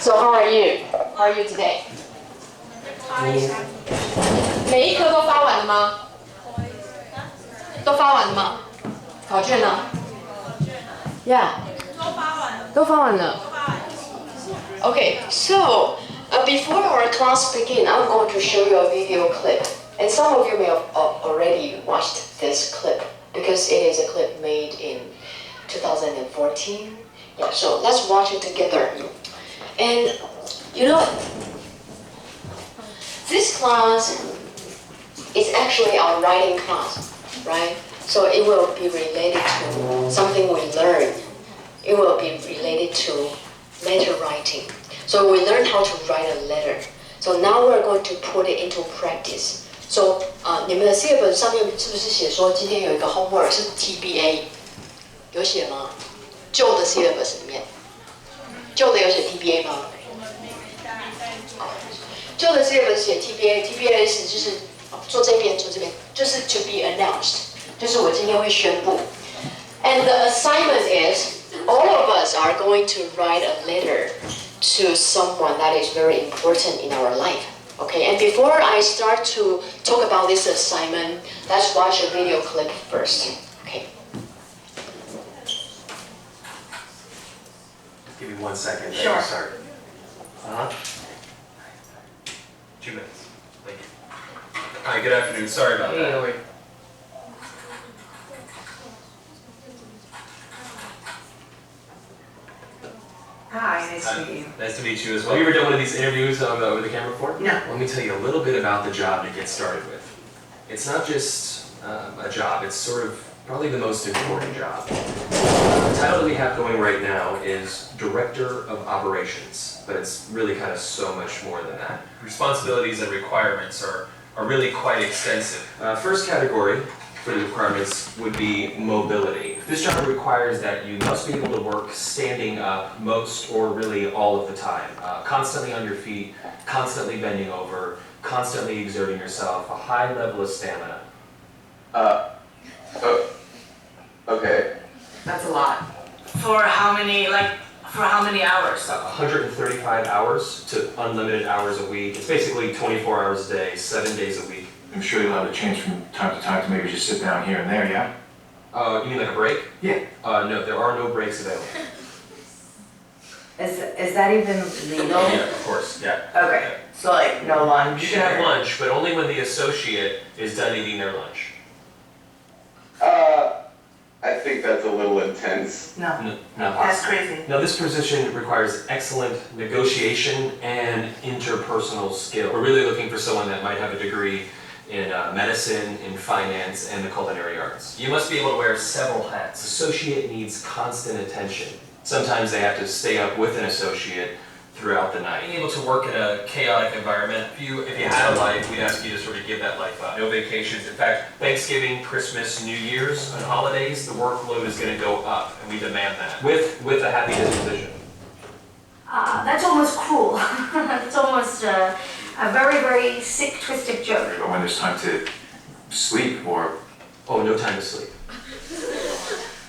So how are you? How are you today? 每一科都发完了吗？都发完了吗？考卷呢 ？Yeah. 都发完了。Okay, so before our class begin, I'm going to show you a video clip, and some of you may have already watched this clip because it is a clip made in 2014. Yeah, so let's watch it together. And you know, this class is actually our writing class, right? So it will be related to something we learned. It will be related to letter writing. So we learned how to write a letter. So now we're going to put it into practice. So 你们的 syllabus 上面是不是写说今天有一个 homework 是 TBA？ 有写吗？旧的 syllabus 里面，旧的有写 TBA 吗？旧的 syllabus 写 TBA 的意思就是做这边，就是 to be announced， 就是我今天会宣布。And the assignment is all of us are going to write a letter to someone that is very important in our life. Okay, and before I start to talk about this assignment, let's watch a video clip first. Okay. Give me 1 second. Sure. Start. 2 minutes. Thank you. Hi, good afternoon. Sorry about that. Hey, Hi, nice to meet you. Nice to meet you as well. Have you ever done one of these interviews over the camera before? No. Let me tell you a little bit about the job to get started with. It's not just a job, it's sort of probably the most important job. The title that we have going right now is Director of Operations, but it's really kind of so much more than that. Responsibilities and requirements are really quite extensive. First category for the requirements would be mobility. This job requires that you must be able to work standing up most or really all of the time, constantly on your feet, constantly bending over, constantly exerting yourself, a high level of stamina. Okay. That's a lot. For how many hours? 135 hours to unlimited hours a week. It's basically 24 hours a day, 7 days a week. I'm sure you'll have to change from time to time to maybe just sit down here and there, yeah? You mean like a break? Yeah. No, there are no breaks available. Is that even legal? Yeah, of course, yeah. Okay, so like no lunch? You can have lunch, but only when the associate is done eating their lunch. I think that's a little intense. No, No. that's crazy. Now, this position requires excellent negotiation and interpersonal skill. We're really looking for someone that might have a degree in medicine, in finance, and the culinary arts. You must be able to wear several hats. Associate needs constant attention. Sometimes they have to stay up with an associate throughout the night. Being able to work in a chaotic environment, if you had a life, we'd ask you to sort of give that life up. No vacations. In fact, Thanksgiving, Christmas, New Year's, and holidays, the workload is going to go up, and we demand that. With a happy disposition. That's almost cruel. It's almost a very, very sick, twisted joke. But when there's time to sleep or... Oh, no time to sleep.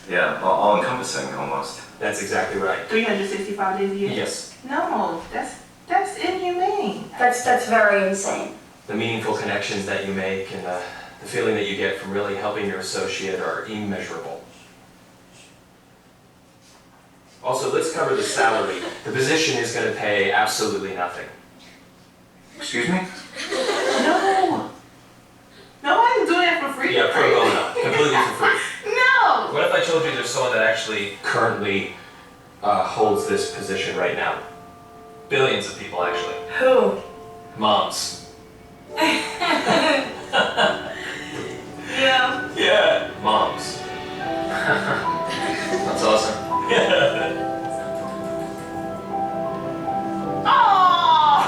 Yeah, all-encompassing almost. That's exactly right. 365 days a year? Yes. No, that's inhumane. That's very insane. The meaningful connections that you make and the feeling that you get from really helping your associate are immeasurable. Also, let's cover the salary. The position is going to pay absolutely nothing. Excuse me? No. Nobody's doing it for free. Yeah, pro bono, completely for free. No. What if I told you there's someone that actually currently holds this position right now? Billions of people, actually. Who? Moms. Yeah. Yeah, moms. That's awesome. Oh.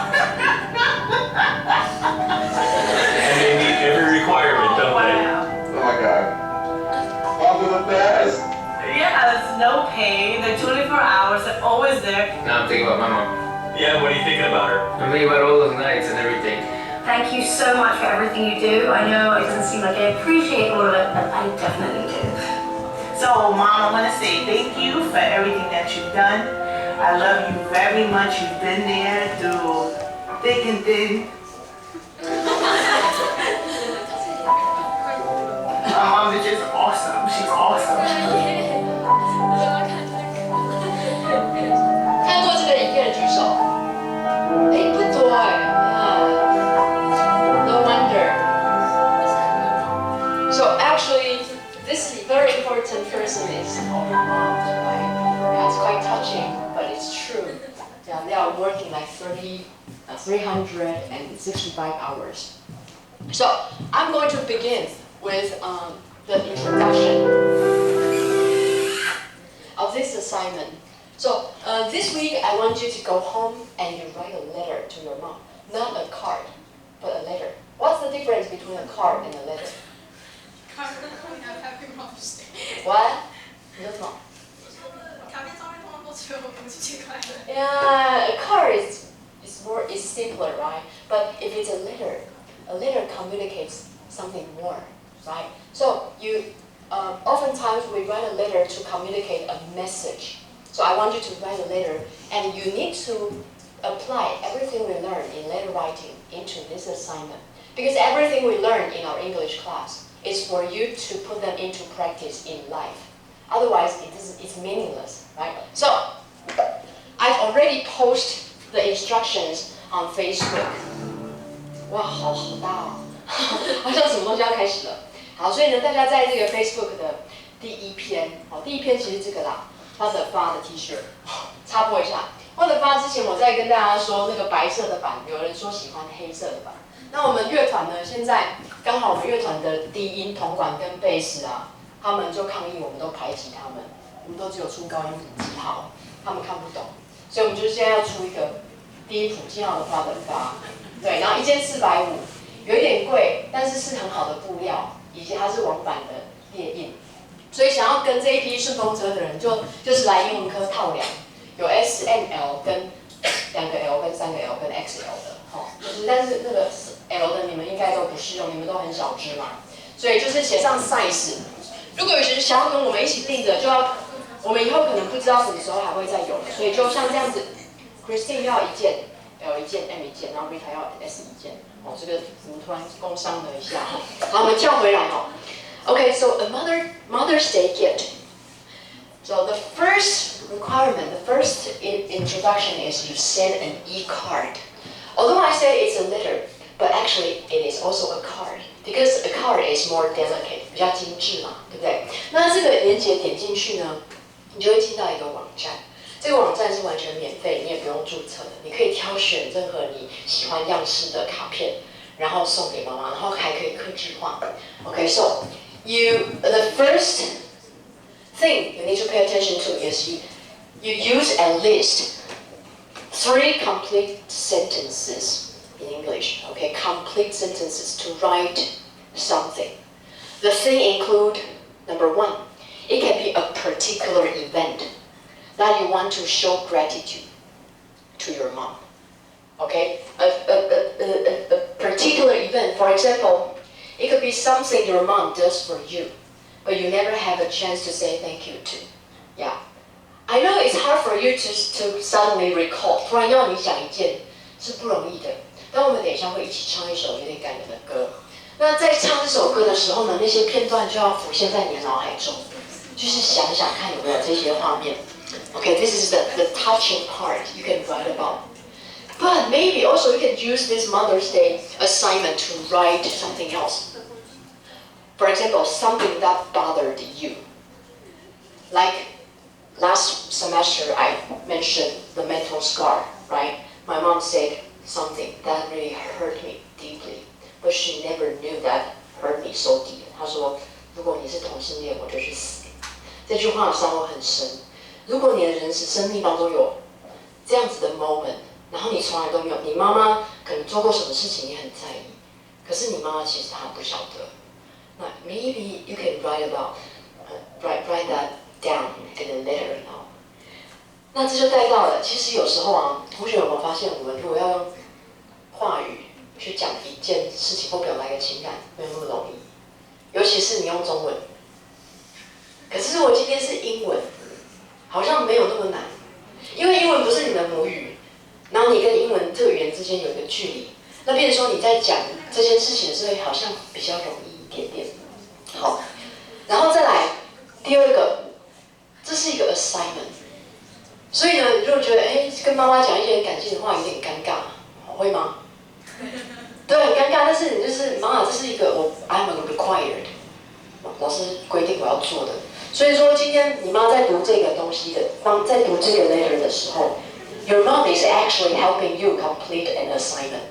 And they meet every requirement, don't they? Wow. Oh my god. Moms are the best! Yeah, there's no pay. They're 24 hours. They're always there. Now I'm thinking about my mom. Yeah, what are you thinking about her? I'm thinking about all those nights and everything. Thank you so much for everything you do. I know it doesn't seem like I appreciate all of it, but I definitely do. So, Mom, I want to say thank you for everything that you've done. I love you very much. You've been there through thick and thin. My mom is just awesome. She's awesome. 看过这个影片的举手。哎，不多哎。No wonder. So actually, this very important person is our mom, right? Yeah, it's quite touching, but it's true. Yeah, they are working like 365 hours. So I'm going to begin with the introduction of this assignment. So this week I want you to go home and you write a letter to your mom. Not a card, but a letter. What's the difference between a card and a letter? Happy Mother's Day. What? 你说什么？卡片上面通常都只有母亲节快乐。Yeah, a card is simpler, right? But if it's a letter communicates something more, right? So you oftentimes we write a letter to communicate a message. So I want you to write a letter, and you need to apply everything we learn in letter writing into this assignment. Because everything we learn in our English class is for you to put them into practice in life. Otherwise, it's meaningless, right? So I've already posted the instructions on Facebook. 哇，好大哦，好像什么东西要开始了。好，所以呢，大家在这个 Facebook 的第一篇，第一篇其实这个啦，花的发的 T 恤，插播一下。花的发之前我在跟大家说那个白色的版，有人说喜欢黑色的版。那我们乐团呢，现在刚好我们乐团的低音铜管跟贝斯啊，他们就抗议我们都排挤他们，我们都只有出高音谱记号，他们看不懂，所以我们就现在要出一个低音谱记号的花的发。对，然后一件450，有一点贵，但是是很好的布料，以及它是网版的列印，所以想要跟这一批顺风车的人就是来英文科套两，有 S、M、L 跟2个 L 跟3个 L 跟 XL 的，就是但是那个 L 的你们应该都不适用，你们都很小只嘛，所以就是写上 size。如果有人想要跟我们一起订的，就要我们以后可能不知道什么时候还会再有了，所以就像这样子 ，Christine 要一件。L 一件 ，M 一件，然后 Rita 要 S 一件。这个我们突然工商了一下好，我们跳回来Okay, so a Mother's Day gift. So the first requirement, the first introduction is you send an e-card. Although I say it's a letter, but actually it is also a card because a card is more delicate, 比较精致嘛，对不对？那这个连结点进去呢，你就会进到一个网站。这个网站是完全免费，你也不用注册的。你可以挑选任何你喜欢样式的卡片，然后送给妈妈，然后还可以客制化。Okay, so the first thing you need to pay attention to is you use at least 3 complete sentences in English. Okay, complete sentences to write something. The thing include number 1, it can be a particular event that you want to show gratitude to your mom. Okay? A particular event, for example, it could be something your mom does for you, but you never have a chance to say thank you to. Yeah. I know it's hard for you to suddenly recall. 突然要你讲一件是不容易的。但我们等一下会一起唱一首有点感人的歌。那在唱这首歌的时候呢，那些片段就要浮现在你的脑海中，就是想想看有没有这些画面。Okay, this is the touching part you can write about. But maybe also you can use this Mother's Day assignment to write something else. For example, something that bothered you. Like last semester I mentioned the mental scar, right? My mom said something that really hurt me deeply, but she never knew that hurt me so deep. 她说，如果你是同性恋，我就去死。这句话伤我很深。如果你的生命当中有这样子的 moment， 然后你从来都没有，你妈妈可能做过什么事情你很在意，可是你妈妈其实她不晓得。那 maybe you can write that down in a letter now。那这就带到了，其实有时候啊，同学有没有发现，我们如果要用话语去讲一件事情或表达一个情感，没有那么容易，尤其是你用中文。可是如果今天是英文，好像没有那么难，因为英文不是你的母语，然后你跟英文这个语言之间有一个距离，那变成说你在讲这件事情的时候，好像比较容易一点点。好，然后再来第二个，这是一个 assignment， 所以呢，如果觉得跟妈妈讲一些很感性的话有点尴尬，会吗？对，很尴尬，但是你就是妈妈，这是一个I'm required， 老师规定我要做的。所以说，今天你妈在读这个东西的，在读这个 letter 的时候 ，your mom is actually helping you complete an assignment.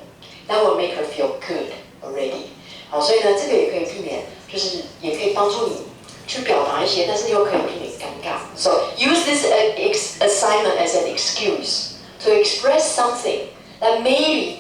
That will make her feel good already. 好，所以呢，这个也可以避免，就是也可以帮助你去表达一些，但是又可以避免尴尬。So use this assignment as an excuse to express something that maybe